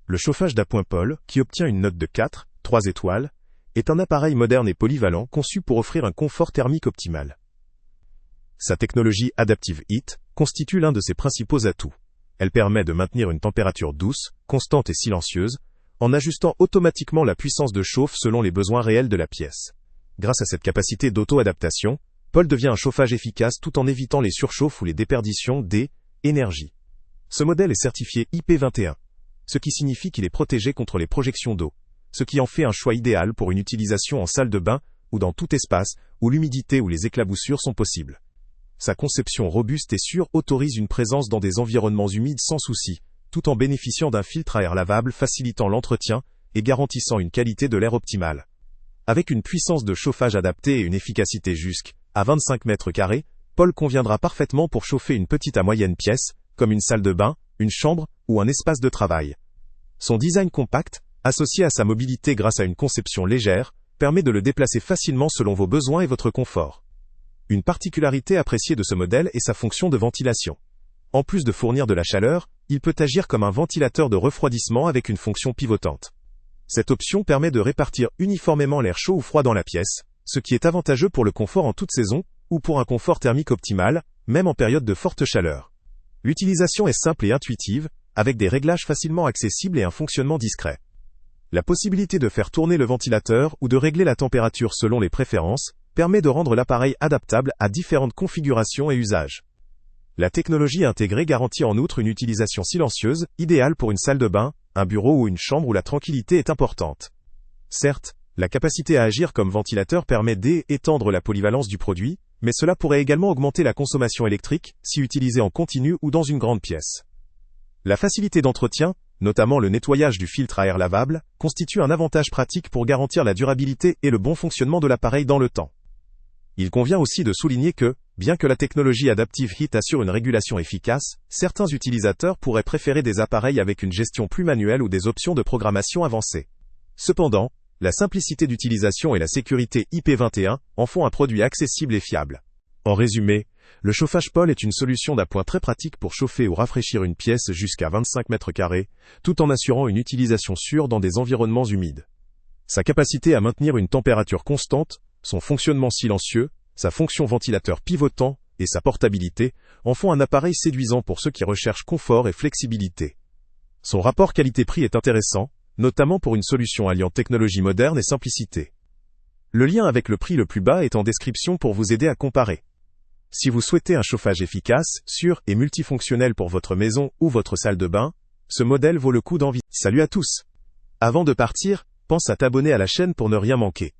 Le chauffage d'appoint Paul, qui obtient une note de 4,3 étoiles, est un appareil moderne et polyvalent conçu pour offrir un confort thermique optimal. Sa technologie Adaptive Heat constitue l'un de ses principaux atouts. Elle permet de maintenir une température douce, constante et silencieuse, en ajustant automatiquement la puissance de chauffe selon les besoins réels de la pièce. Grâce à cette capacité d'auto-adaptation, Paul devient un chauffage efficace tout en évitant les surchauffes ou les déperditions d'énergie. Ce modèle est certifié IP21, ce qui signifie qu'il est protégé contre les projections d'eau, ce qui en fait un choix idéal pour une utilisation en salle de bain ou dans tout espace où l'humidité ou les éclaboussures sont possibles. Sa conception robuste et sûre autorise une présence dans des environnements humides sans souci, tout en bénéficiant d'un filtre à air lavable facilitant l'entretien et garantissant une qualité de l'air optimale. Avec une puissance de chauffage adaptée et une efficacité jusqu'à 25 mètres carrés, Paul conviendra parfaitement pour chauffer une petite à moyenne pièce, comme une salle de bain, une chambre ou un espace de travail. Son design compact, associé à sa mobilité grâce à une conception légère, permet de le déplacer facilement selon vos besoins et votre confort. Une particularité appréciée de ce modèle est sa fonction de ventilation. En plus de fournir de la chaleur, il peut agir comme un ventilateur de refroidissement avec une fonction pivotante. Cette option permet de répartir uniformément l'air chaud ou froid dans la pièce, ce qui est avantageux pour le confort en toute saison, ou pour un confort thermique optimal, même en période de forte chaleur. L'utilisation est simple et intuitive, avec des réglages facilement accessibles et un fonctionnement discret. La possibilité de faire tourner le ventilateur ou de régler la température selon les préférences, permet de rendre l'appareil adaptable à différentes configurations et usages. La technologie intégrée garantit en outre une utilisation silencieuse, idéale pour une salle de bain, un bureau ou une chambre où la tranquillité est importante. Certes, la capacité à agir comme ventilateur permet d'étendre la polyvalence du produit, mais cela pourrait également augmenter la consommation électrique, si utilisé en continu ou dans une grande pièce. La facilité d'entretien, notamment le nettoyage du filtre à air lavable, constitue un avantage pratique pour garantir la durabilité et le bon fonctionnement de l'appareil dans le temps. Il convient aussi de souligner que, bien que la technologie Adaptive Heat assure une régulation efficace, certains utilisateurs pourraient préférer des appareils avec une gestion plus manuelle ou des options de programmation avancées. Cependant, la simplicité d'utilisation et la sécurité IP21 en font un produit accessible et fiable. En résumé, le chauffage Paul est une solution d'appoint très pratique pour chauffer ou rafraîchir une pièce jusqu'à 25 mètres carrés, tout en assurant une utilisation sûre dans des environnements humides. Sa capacité à maintenir une température constante, son fonctionnement silencieux, sa fonction ventilateur pivotant et sa portabilité en font un appareil séduisant pour ceux qui recherchent confort et flexibilité. Son rapport qualité-prix est intéressant, notamment pour une solution alliant technologie moderne et simplicité. Le lien avec le prix le plus bas est en description pour vous aider à comparer. Si vous souhaitez un chauffage efficace, sûr et multifonctionnel pour votre maison ou votre salle de bain, ce modèle vaut le coup d'envie. Salut à tous! Avant de partir, pense à t'abonner à la chaîne pour ne rien manquer.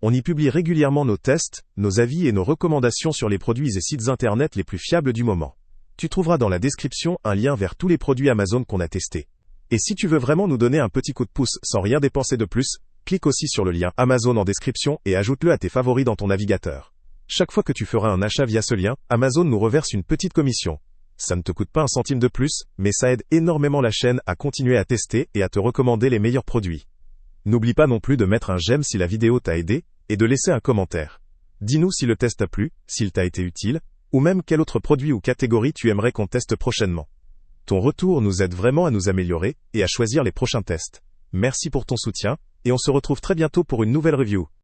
On y publie régulièrement nos tests, nos avis et nos recommandations sur les produits et sites internet les plus fiables du moment. Tu trouveras dans la description un lien vers tous les produits Amazon qu'on a testés. Et si tu veux vraiment nous donner un petit coup de pouce sans rien dépenser de plus, clique aussi sur le lien Amazon en description et ajoute-le à tes favoris dans ton navigateur. Chaque fois que tu feras un achat via ce lien, Amazon nous reverse une petite commission. Ça ne te coûte pas un centime de plus, mais ça aide énormément la chaîne à continuer à tester et à te recommander les meilleurs produits. N'oublie pas non plus de mettre un j'aime si la vidéo t'a aidé, et de laisser un commentaire. Dis-nous si le test t'a plu, s'il t'a été utile, ou même quel autre produit ou catégorie tu aimerais qu'on teste prochainement. Ton retour nous aide vraiment à nous améliorer et à choisir les prochains tests. Merci pour ton soutien, et on se retrouve très bientôt pour une nouvelle review.